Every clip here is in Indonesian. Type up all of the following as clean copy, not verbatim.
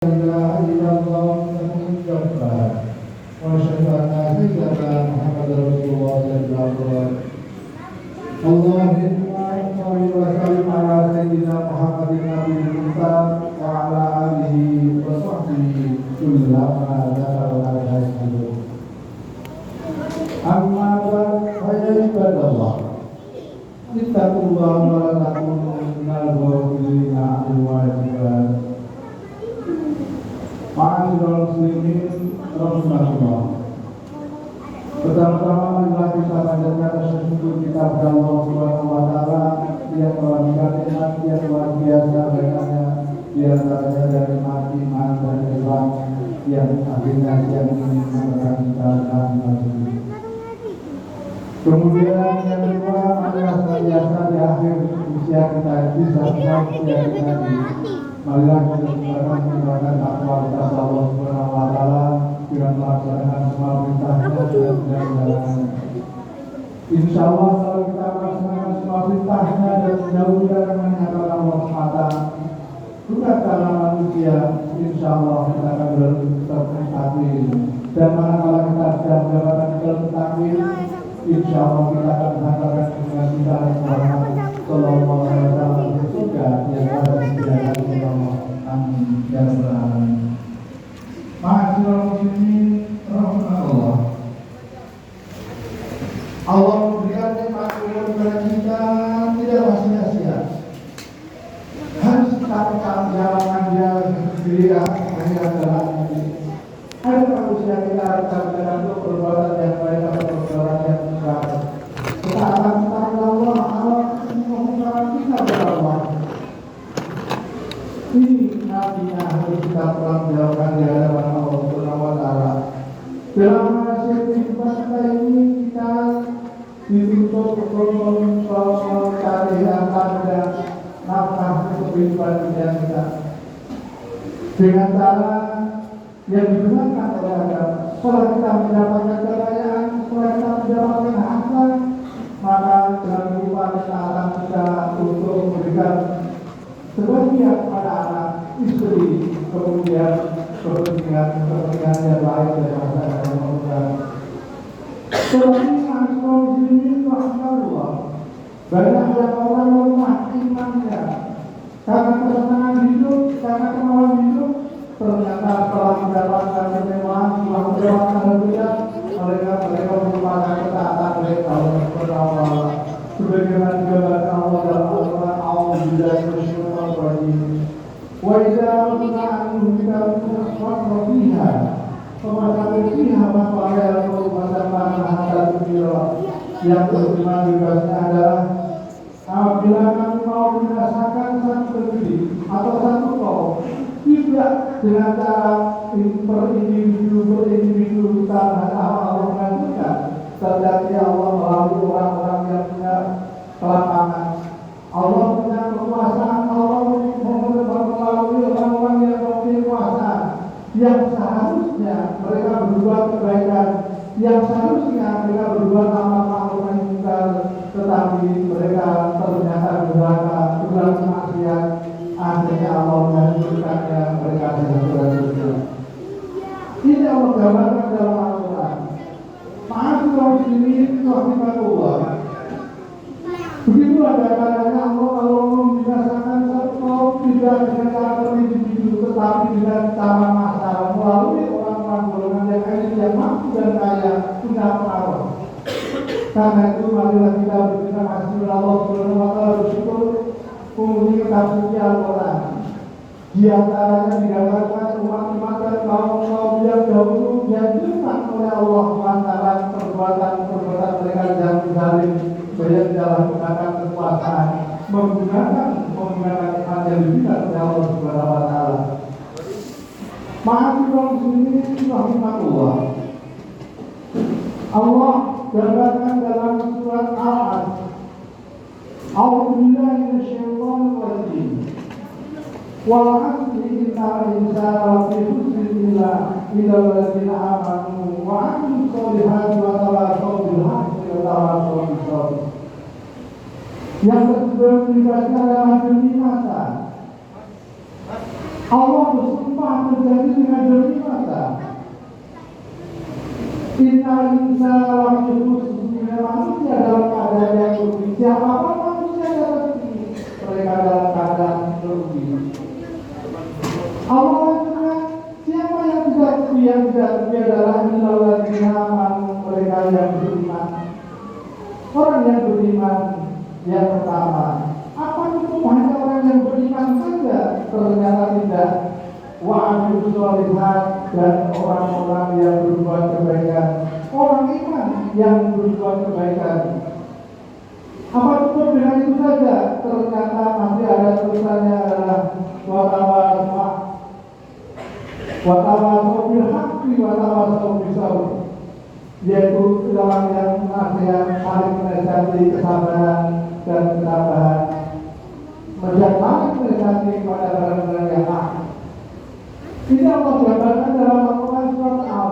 إله إلا الله وحده الجبار وأشهد أن سيدنا محمد رسول الله صلى الله عليه وسلم. اللهم صل وسلم على سيدنا محمد النبي المختار وعلى آله وصحبه كلما ذكرنا ذكره. أما بعد فيا عباد الله اتقوا الله ولا تكونوا من الغافلين عن الواجبات. Ma'asyiral muslimin rahimakumullah. Pertama-tama marilah kita panjatkan rasa syukur kita kepada Allah Subhanahu wa taala yang telah dikatakan yang luar biasa baginya di antaranya dari mati iman dan Islam yang akhirnya yang ini menekan kita dalam ini. Kemudian yang kedua marilah senantiasa di akhir usia kita bisa yang kita marilah kita menggunakan takwa kepada Allah Subhanahu wa taala dengan melaksanakan semua perintahnya dan menjalankan. Insyaallah kalau kita melaksanakan semua perintahnya dan menjauhi larangannya kepada Allah semata, bukan karena manusia, insyaallah kita akan bertakdir. Dan manakala kita sedang mendapatkan bertakdir, insyaallah kita akan mendapatkan dengan kita Muhammad sallallahu alaihi wasallam di surga yang ada di dalam Allah. Amin ya rabbal alamin. Ma'asyiral muslimin rahimakumullah. Allah memberikan nikmat kepada kita tidaklah sia-sia. Harus kita menjalankan dia sendiri hanya dalam ini. Ada manusia kita dalam perbuatan yang baik atau perbuatan yang buruk. Ketaatan kepada Allah kita berdoa. Ini nantinya harus kita pertanggungjawabkan di hadapan Allah Subhanahu wa taala. Dalam hasil kehidupan kita ini kita dituntut untuk mencari harta dan nafkah untuk kehidupan kita dengan cara yang digunakan oleh agama. Setelah kita mendapatkan kekayaan, setelah kita mendapatkan harta, maka dengan berupa ketaatan kita untuk memberikan sebagian kepada anak, istri, kemudian kepentingan yang lain dari masyarakat yang mengumpulkan. Tetapi masyarakat ini rahmatullah, banyak yang orang lemah imannya karena kesenangan hidup, karena kemauan hidup, ternyata setelah mendapatkan kemewahan, setelah mendapatkan hadiah, mereka merupakan ketaatan oleh Allah Subhanahu wa taala. Sebagaimana digambarkan Allah dalam Al-Quran, A'udzubillahi minasyaitonir rajim. Wa idza qulna anhum bi'anhum fiha famasatu fiha ma qala yang kelima bebasnya adalah apabila kamu mau merasakan satu negeri atau satu kaum tidak dengan cara per individu tanpa Allah mengajukan, tetapi Allah melalui orang-orang yang punya kelapangan, Allah punya kekuasaan, Allah melalui orang-orang yang memiliki kuasa, yang seharusnya mereka berbuat kebaikan, yang seharusnya mereka berbuat amal ma'ruf nahi munkar, tetapi mereka ternyata durhaka, berbuat maksiat, akhirnya Allah menghancurkannya mereka dengan surga. Ini Allah gambarkan dalam Al-Quran. Ma'asyiral muslimin rahimakumullah. Begitulah caranya Allah kalau membinasakan satu kaum tidak dengan cara individu, tetapi dengan cara masyarakat melalui orang-orang golongan yang elit, yang mampu dan kaya, punya pengaruh. Karena itu marilah kita berterima kasih kepada Allah Subhanahu wa taala, bersyukur menguji kitab suci Al-Quran. Di antaranya digambarkan umat-umat dan kaum yang dahulu dianjurkan oleh Allah lantaran perbuatan mereka yang zalim, banyak dalam menggunakan kekuasaan, menggunakan iman yang diberikan oleh Allah Subhanahu wa taala. Ma'asyiral muslimin rahimakumullah. Allah gambarkan dalam surat Al-Asr, A'udzubillahi minasyaitonir rajim. Wal 'asri innal insana lafi khusr illa alladziina aamanu wa 'amilus shalihati wa tawassaw bil haqqi wa tawassaw bis sabr. Yang tersebut diberikan dalam demi masa Allah bersumpah semua terjadi dengan demi mata. Inna insya sesungguhnya manusia dalam keadaan yang rugi. Siapapun manusia dalam mereka dalam keadaan rugi. Allah juga siapa yang tidak rugi adalah mereka yang beriman. Orang yang beriman yang pertama. Apa cukup hanya orang yang beriman saja? Ternyata tidak. Wa'amilus sholihat dan orang-orang yang berbuat kebaikan. Orang iman yang berbuat kebaikan. Apa cukup dengan itu saja? Ternyata masih ada tulisannya adalah watawasau bil haqqi watawasau bis sabr, yaitu dalam yang nasihat saling menasihati kesabaran dan ketabahan, saling menasihati kepada barang-barang yang hak. Ini Allah gambarkan dalam Al-Quran surat Al.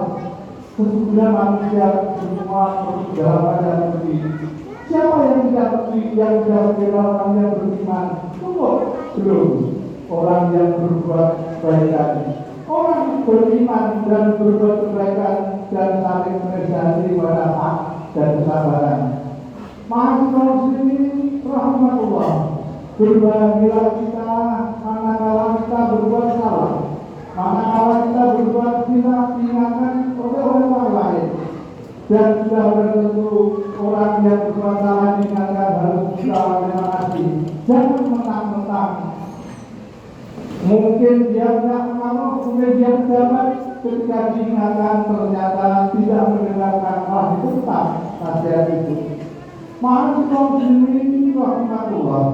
Sesungguhnya manusia semua dalam keadaan rugi. Siapa yang tidak rugi? Yang tidak rugi orang yang beriman. Cukup belum? Orang yang berbuat kebaikan. Orang beriman dan berbuat kebaikan dan saling menasihati pada hak dan kesabaran. Mahasiswa muslimin rahmatullah, berbahagialah kita manakala kita berbuat salah. Manakala kita berbuat salah, ingatkan oleh orang lain. Dan sudah bertentu orang yang berbuat salah diingatkan harus kita terima kasih. Jangan mentang-mentang. Mungkin dia tidak mengaruh, mungkin dia pejabat, ketika diingatkan ternyata tidak mendengarkan. Itu tetap nasihat itu. Mahasiswa muslimin rahmatullah.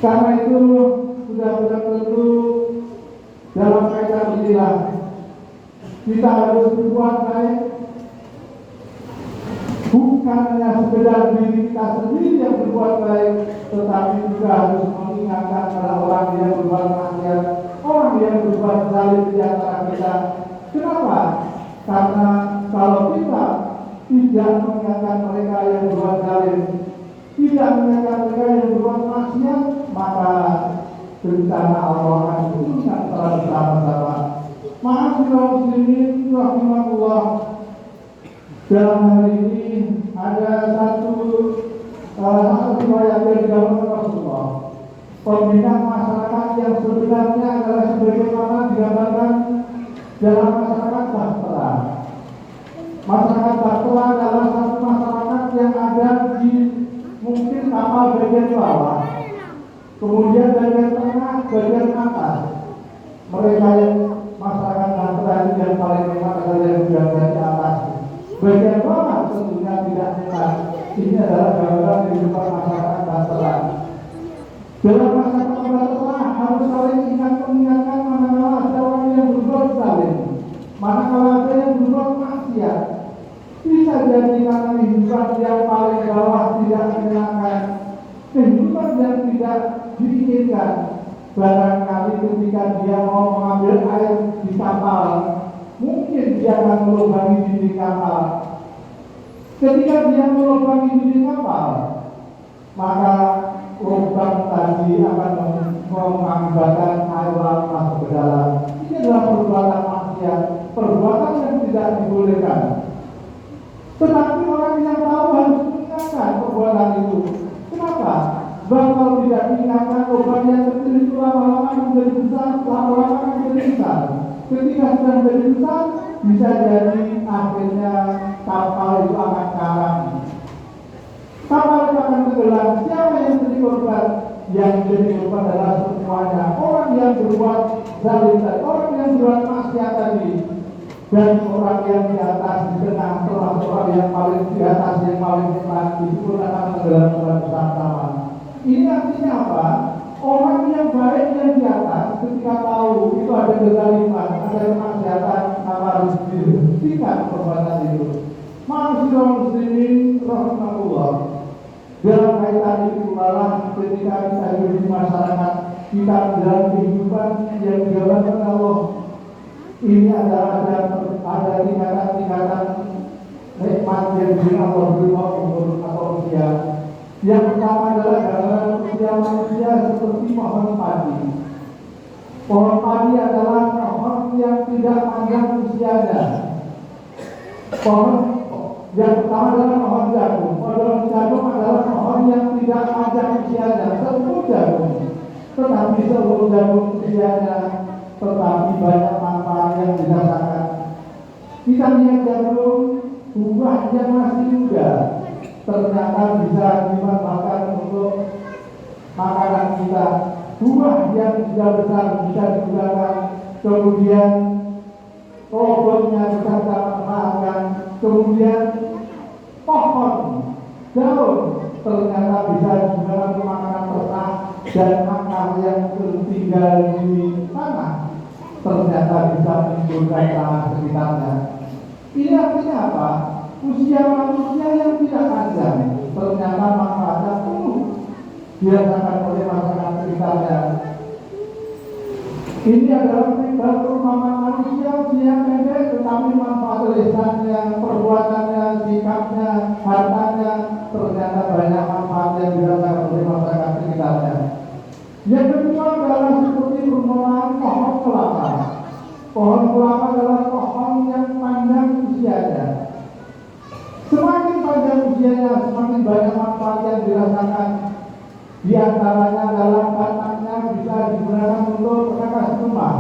Karena itu sudah bertentu dalam kaitan inilah kita harus berbuat baik, bukan hanya sekedar diri kita sendiri yang berbuat baik, tetapi juga harus mengingatkan pada orang yang berbuat maksiat, orang yang berbuat zalim di antara kita. Kenapa? Karena kalau kita tidak mengingatkan mereka yang berbuat zalim, tidak mengingatkan mereka yang berbuat maksiat, maka bencana Allah akan diturunkan secara bersama-sama. Mahasiswa muslimin rahimahullah, dalam hari ini ada satu riwayat yang digambarkan Rasulullah. Pembinaan masyarakat yang sebenarnya adalah sebagaimana digambarkan dalam masyarakat Bahtera. Masyarakat Bahtera adalah satu masyarakat yang ada di mungkin kapal bagian bawah. Kemudian bagian tengah, bagian atas. Mereka yang masyarakat Bahtera itu yang paling hebat adalah yang berada di atas. Bagian bawah tentunya tidak hebat. Ini adalah gambaran kehidupan masyarakat Bahtera. Dalam masyarakat Bahtera harus saling mengingatkan manakala ada orang yang berbuat zalim, manakala ada yang berbuat maksiat. Bisa jadi karena kehidupan yang paling bawah tidak menyenangkan, kehidupan yang tidak diinginkan. Barangkali ketika dia mau mengambil air di kapal, mungkin dia akan melubangi dinding kapal. Ketika dia melubangi dinding kapal, maka lubang tadi akan mengakibatkan air laut masuk ke dalam. Ini adalah perbuatan maksiat, perbuatan yang tidak dibolehkan. Tetapi orang yang tahu harus mengingatkan perbuatan itu. Kenapa? Sebab kalau tidak diingatkan, lubang yang kecil itu lama-lama menjadi besar, lama-lama menjadi besar. Ketika sudah menjadi besar, bisa jadi akhirnya kapal itu akan karam. Kapal itu akan tenggelam. Siapa yang jadi korban? Yang jadi korban adalah semuanya. Orang yang berbuat zalim tadi, orang yang berbuat maksiat tadi, dan orang yang di atas, di tengah, termasuk orang yang paling di atas, yang paling hebat, itu akan tenggelam bersama-sama. Ini artinya apa? Orang yang baik yang di atas ketika tahu itu ada kezaliman, ada kemaksiatan, maka harus dihentikan perbuatan itu. Mahasiswa muslimin rahmatullah, dalam kaitan itu malah ketika kita hidup di masyarakat, kita dalam kehidupan yang dijalankan Allah, ini adalah ada tingkatan-tingkatan nikmat yang diberi Allah berupa umur atau usia. Yang pertama adalah gambaran usia manusia seperti pohon padi. Pohon padi adalah pohon yang tidak panjang usianya. Pohon yang pertama adalah pohon jagung. Pohon jagung adalah pohon yang tidak panjang usianya, sebelum jagung. Tetapi sebelum jagung usianya, tetapi banyak manfaat yang dirasakan. Kita lihat jagung, buahnya masih muda, ternyata bisa dimanfaatkan untuk makanan kita. Buah yang sudah besar bisa digunakan, kemudian robotnya bisa kita manfaatkan, kemudian pohon daun ternyata bisa digunakan untuk makanan ternak, dan akar yang tertinggal di tanah ternyata bisa menimbulkan tanah sekitarnya. Ini artinya apa? Usia manusia yang tidak panjang ternyata manfaatnya penuh dirasakan oleh masyarakat sekitarnya. Ini adalah timbal perumpamaan manusia usia pendek, tetapi manfaat lisannya, perbuatannya, sikapnya, hartanya ternyata banyak manfaat yang dirasakan oleh masyarakat sekitarnya. Yang kedua adalah seperti perumpamaan pohon kelapa. Pohon kelapa adalah pohon yang panjang usianya. Semakin panjang usianya, semakin banyak manfaat yang dirasakan. Di antaranya adalah batangnya bisa digunakan untuk perkakas rumah,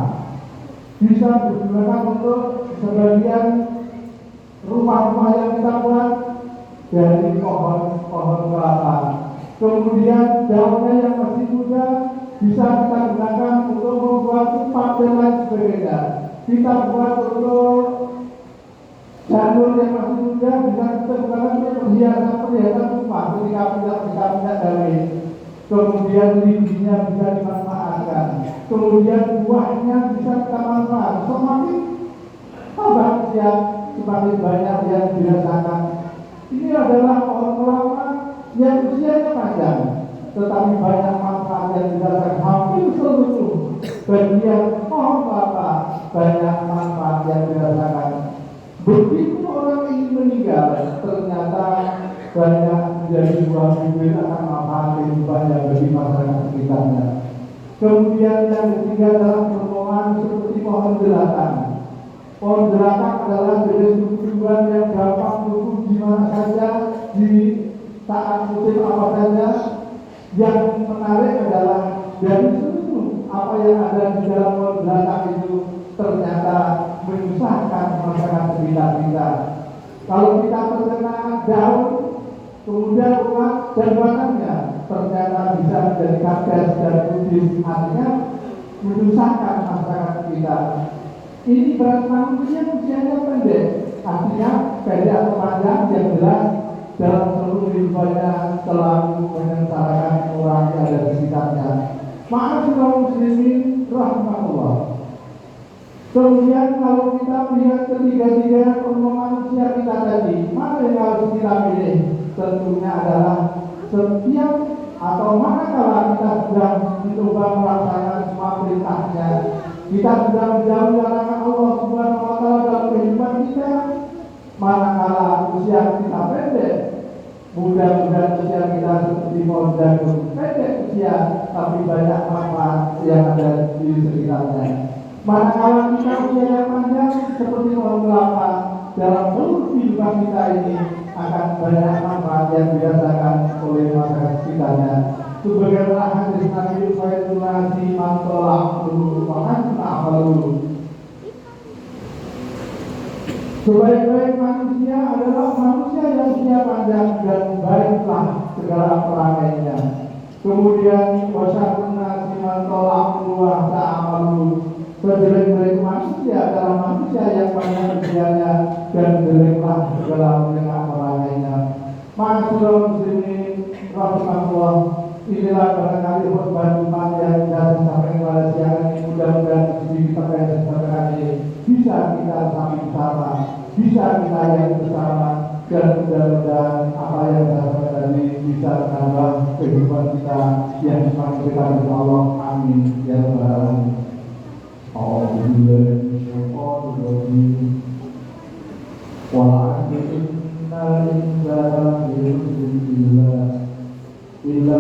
bisa digunakan untuk sebagian rumah-rumah yang kita buat dari pohon kelapa. Kemudian daunnya yang masih muda bisa kita gunakan untuk membuat kupat dan lain sebagainya. Kita buat untuk janur yang masih muda bisa kita gunakan untuk perhiasan rumah ketika pindah dari. Kemudian lidinya bisa dimanfaatkan, kemudian buahnya bisa kita manfaatkan. Semakin tambah usia, semakin banyak yang dirasakan. Ini adalah pohon kelapa yang usianya panjang, tetapi banyak manfaat yang dirasakan. Hampir seluruh bagian pohon kelapa banyak manfaat yang dirasakan. Begitu orang ingin meninggal, ternyata banyak menjadi buah bibir akan manfaat kehidupannya bagi masyarakat sekitarnya. Kemudian yang ketiga adalah perumpamaan seperti pohon jelatang. Pohon jelatang adalah jenis tumbuhan yang gampang tumbuh di mana saja, di saat musim apa saja. Yang menarik adalah dari seluruh apa yang ada di dalam pohon jelatang itu ternyata menyusahkan masyarakat sekitar kita. Kalau kita terkena daun, kemudian ulat dan batangnya ternyata bisa menjadi kades dan kudis, artinya menyusahkan masyarakat kita. Ini berarti manusia usianya pendek, artinya pendek atau panjang yang jelas dalam seluruh kehidupannya selalu menyengsarakan orang yang ada di sekitarnya. Ma'asyiral muslimin rahmatullah. Kemudian kalau kita melihat ketiga-tiga manusia kita tadi, mana yang harus kita pilih? Tentunya adalah setiap atau manakala kita sudah mencoba melaksanakan semua perintahnya, kita sudah menjauhi larangan Allah Subhanahu wa Ta'ala dalam kehidupan kita. Manakala usia kita pendek, mudah-mudahan usia kita seperti pohon jagung, pendek usia tapi banyak manfaat yang ada di sekitarnya. Manakala kita usia yang panjang seperti pohon kelapa, dalam seluruh kehidupan kita ini akan banyak manfaat yang dirasakan oleh masyarakat sekitarnya. Sebagaimana hadis Nabi Muhammad SAW, sebaik-baik manusia adalah manusia yang usia panjang dan baiklah segala perangainya. Kemudian wasyarrun nasi man talaqu wa ta'amalu, sejelek-jelek manusia adalah manusia yang panjang usianya dan jeleklah segala mendengar perangainya. Ma'asyiral muslimin rahmatullah, inilah barangkali khutbah Jumat yang sudah disampaikan pada siang ini. Mudah-mudahan sedikit apa yang disampaikan ini bisa kita sami bersama, bisa kita yang bersama, dan mudah-mudahan apa yang disampaikan tadi bisa menambah kehidupan kita yang semakin dekat dengan Allah. Amin ya rabbal alamin. Illa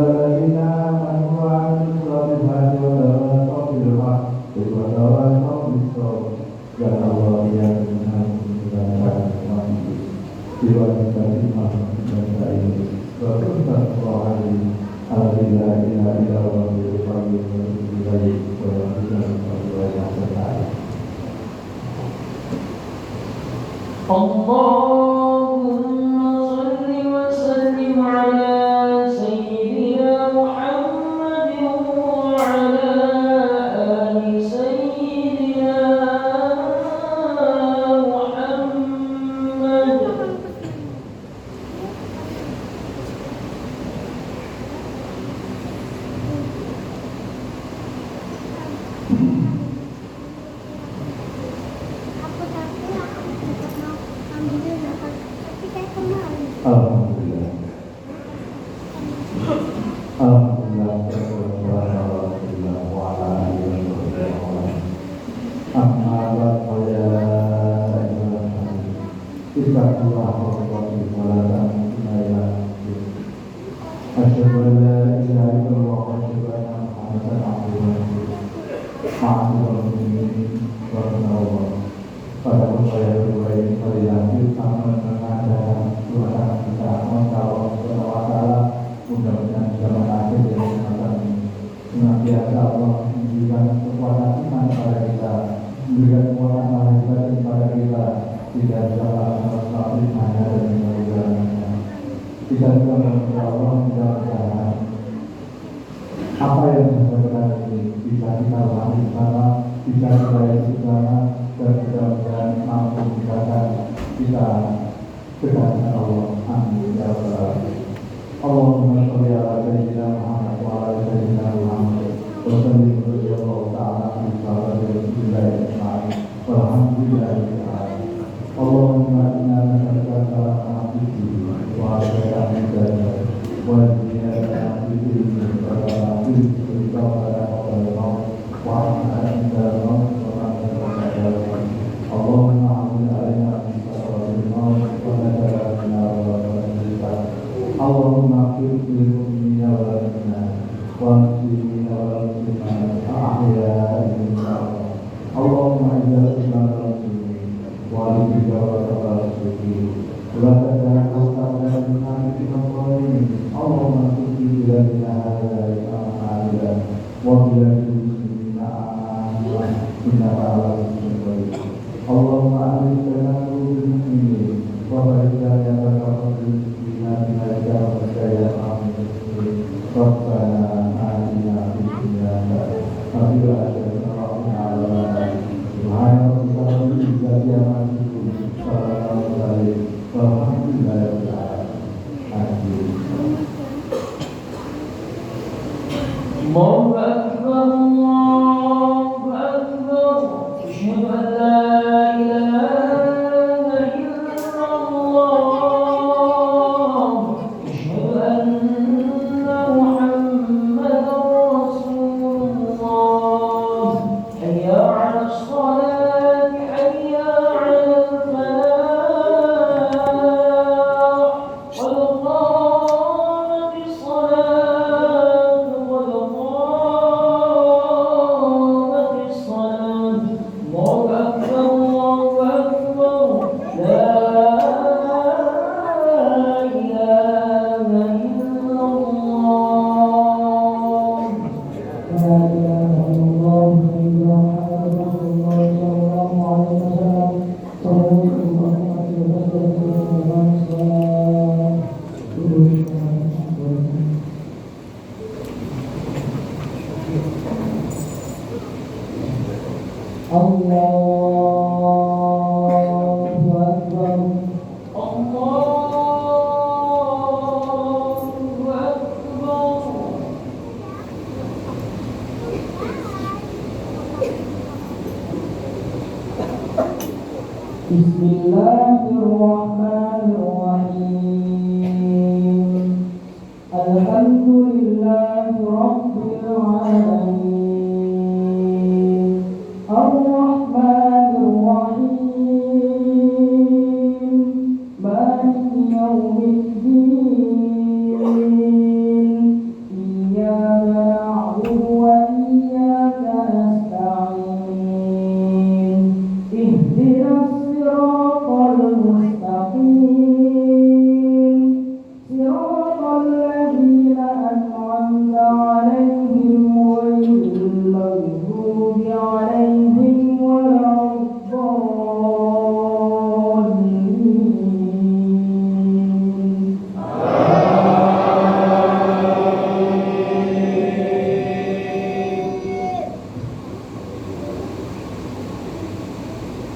إياك نعبد وإياك نستعين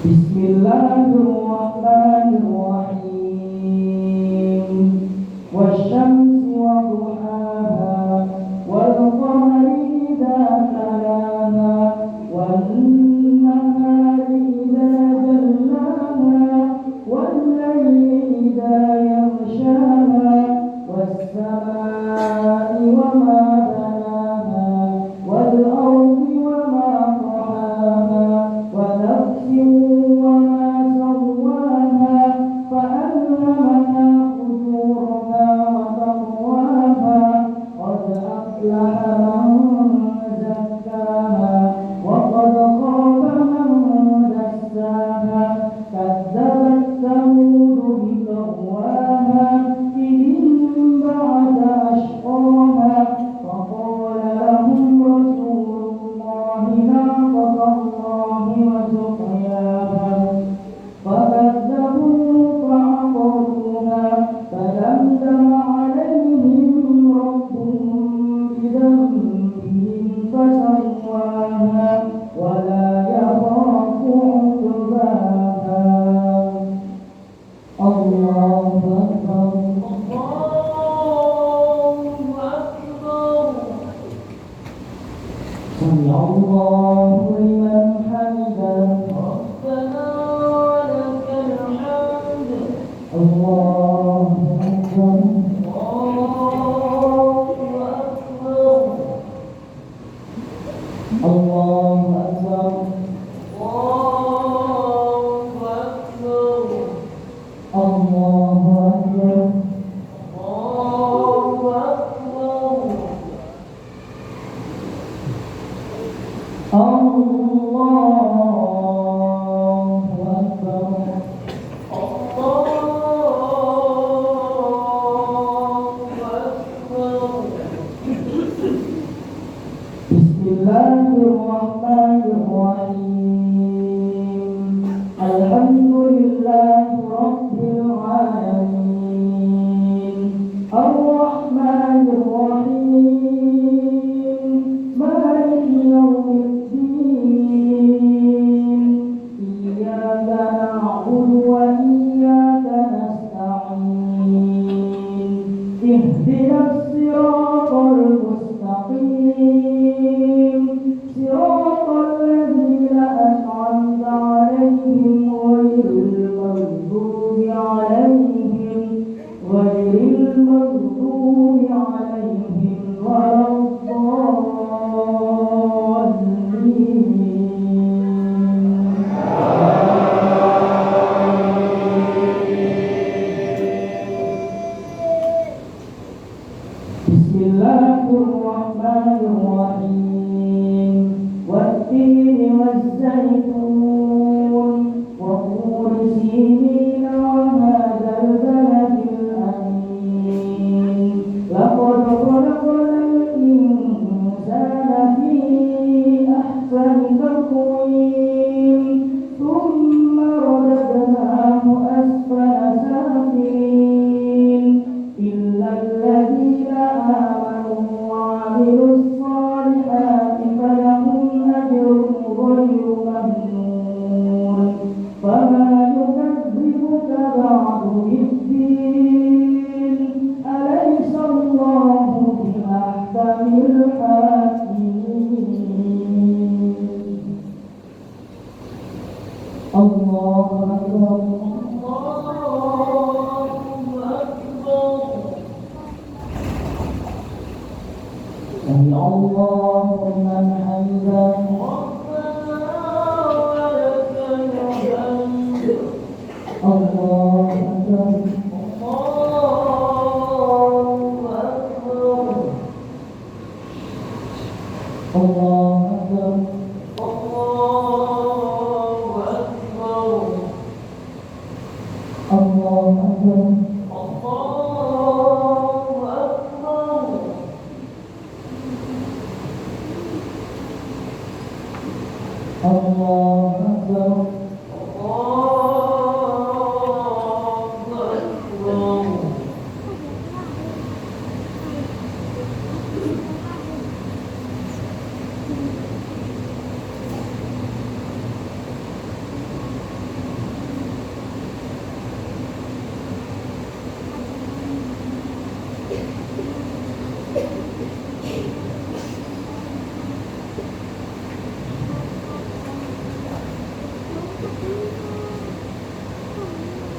Bismillahirrahmanirrahim. Wasyamsi wa duhaha wal qamari idza talaha wan nahari idza jallaha wal layli idza yaghshaha was samaa'i wa ma banaha wal ardi wa ma tahaha wa nafsin wa ma sawwaha فألهمها فجورها وتقواها قد أفلح من زكاها وقد خاب من دساها كذبت ثمود بطغواها إذ انبعث أشقاها فقال لهم رسول الله ناقة الله وسقياها فكذبوا فعقروها فدمدم عليهم ربهم بذنبهم فسواها ولا يخاف عقباها. الله أكبر. سمع الله لمن حمده. الله أكبر. الله أكبر. الله أكبر. Bismillahirrahmanirrahim. Alhamdulillahi rabbil alamin. Ar-Rahmanir-Rahim. Maliki yaumiddin. Iyyaka na'budu wa iyyaka nasta'in. Ihdinas siratal mustaqim. صراط الذين أنعمت عليهم غير المغضوب عليهم ولا الضالين. Bismillahirrahmanirrahim. والتين والزيتون وطور سينين وهذا البلد الأمين. لقد خلقنا الإنسان في أحسن تقويم ثم رددناه أسفل سافلين إلا الذين آمنوا وعملوا الصالحات فلهم أجر غير ممنون. فما يكذبك بعد بالدين أليس الله بأحكم الحاكمين. الله أكبر. سمع الله لمن حمده. الله أكبر. الله أكبر. الله أكبر. الله أكبر.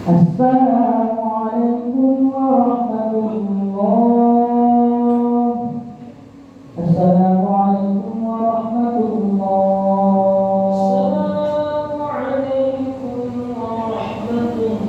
Assalamualaikum warahmatullah. Assalamualaikum warahmatullah. Assalamualaikum warahmatullah.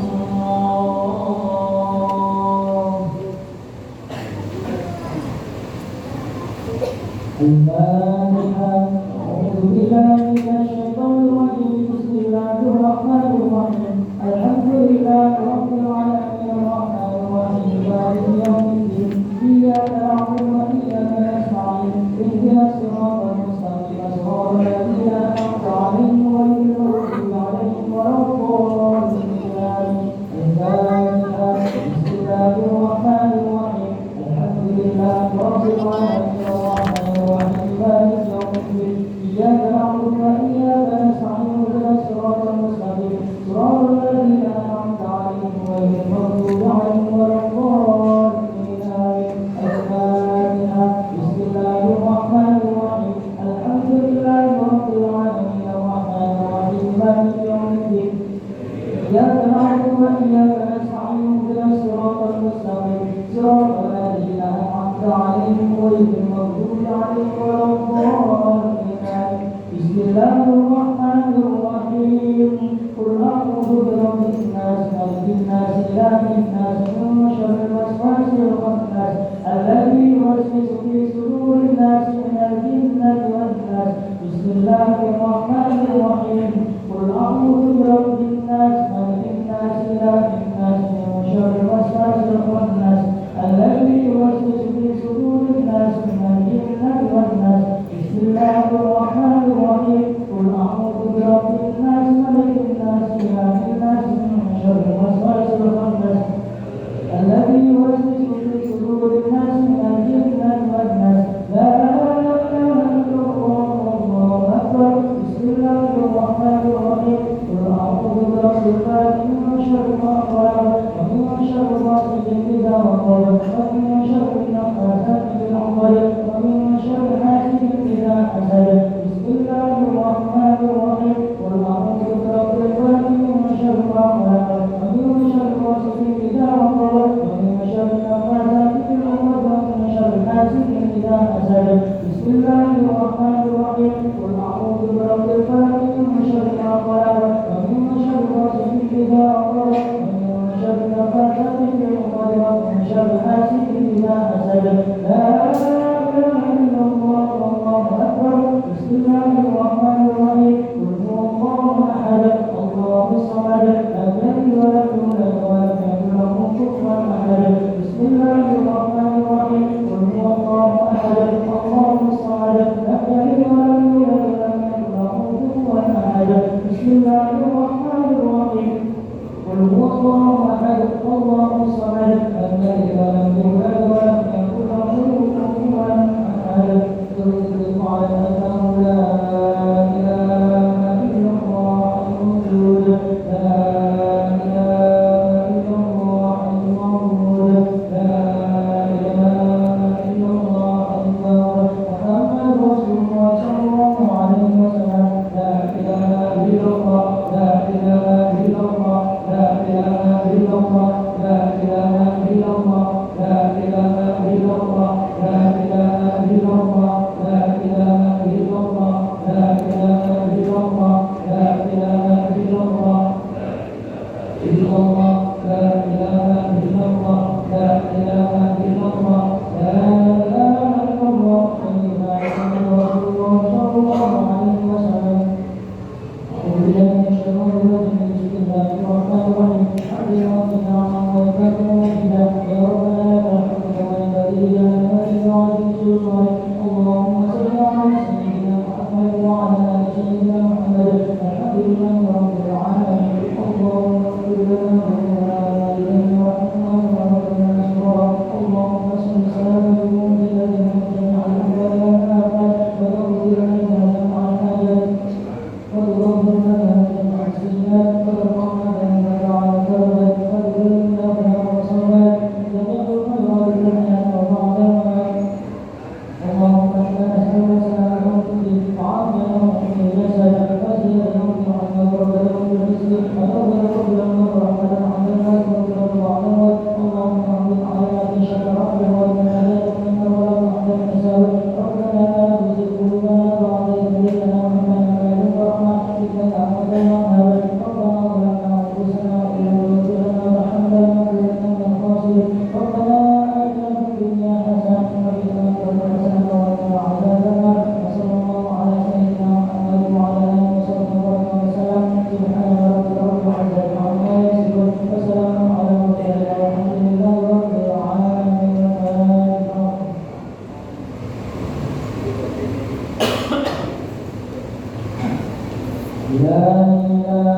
Al-Fatihah. A'udzu billahi minasyaitonir rajim. Bismillahirrahmanirrahim. Alhamdulillahi rabbil alamin arrahmanir rahim maliki yaumiddin. Iyyaka na'budu wa iyyaka nasta'in. Ihdinas siratal mustaqim. Siratal ladzina an'amta 'alaihim ghairil maghdubi 'alaihim waladdallin. Al-Fatihah. Bismillahirrahmanir rahim. Alhamdulillahi rabbil alamin arrahmanir rahim maliki yaumiddin. Iyyaka na'budu wa iyyaka nasta'in. Ihdinas siratal mustaqim. صراط الذين أنعمت عليهم غير المغضوب عليهم ولا الضالين آمين. الفاتحة. بسم الله الرحمن الرحيم. الحمد لله رب العالمين الرحمن الرحيم مالك يوم الدين. إياك نعبد وإياك نستعين. اهدنا الصراط المستقيم صراط الذين أنعمت عليهم غير المغضوب عليهم ولا الضالين آمين. بسم الله الرحمن الرحيم. قل أعوذ برب الناس ملك الناس إله الناس من شر الوسواس الخناس الذي يوسوس في صدور الناس من الجنة والناس. بسم الله الرحمن الرحيم. قل أعوذ برب الناس ملك الناس إله الناس من شر الوسواس الخناس الذي يوسوس في صدور الناس من الجنة والناس. بسم الله الرحمن الرحيم. قل أعوذ برب الناس ملك الناس إله الناس من شر الوسواس الخناس الذي يوسوس في صدور الناس من الجنة والناس. لا إله إلا الله والله أكبر. بسم الله الرحمن الرحيم. قل أعوذ برب الفلق من شر ما خلق ومن شر غاسق إذا وقب ومن شر النفاثات في العقد ومن شر حاسد إذا حسد. بسم الله الرحمن الرحيم. قل أعوذ برب الفلق من شر ما خلق ومن شر غاسق إذا وقب ومن شر النفاثات في العقد ومن شر حاسد إذا حسد. بسم الله الرحمن الرحيم. قل أعوذ برب الفلق من شر ما خلق ومن شر غاسق إذا وقب ومن شر النفاثات في العقد ومن شر حاسد إذا حسد. لا إله إلا الله والله أكبر. بسم الله الرحمن الرحيم. قل هو الله أحد الله الصمد لم يلد ولم يولد ولم يكن له كفوا أحد. بسم الله الرحمن الرحيم. قل هو الله أحد الله الصمد لم يلد ولم يولد ولم يكن له كفوا أحد. بسم الله الرحمن الرحيم. قل هو الله أحد الله الصمد لم يلد ولم يولد ولم يكن له كفوا أحد. تطلق على أنه لا إله إلا الله الموجود لا إله إلا الله الموجود لا إله إلا الله الموجود محمد رسول الله صلى الله عليه وسلم. لا إله إلا الله لا إله إلا الله لا إله إلا الله لا إله إلا الله لا إله إلا الله لا إله إلا الله لا إله إلا الله لا إله إلا الله لا إله إلا الله إلا الله لا إله إلا الله لا إله إلا الله لا إله إلا الله سيدنا محمد رسول الله صلى الله عليه وسلم. أعوذ بالله من الشيطان الرجيم. بسم الله الرحمن الرحيم. الحمد لله رب العالمين والباقي والإله يا ربنا لك الحمد كما ينبغي لجلال وعظيم سلطانك. اللهم صل على سيدنا محمد وعلى آل سيدنا محمد. الحمد لله رب العالمين. اللهم اغفر لنا ذنوبنا والدينا وارحمنا وارحمنا نصرا. اللهم صل سلاما بموجب لنا جميع الأهوال والآفات وتغفر لنا جميع الحاجات وتغفر لنا جميع السيئات وترفعنا Thank you.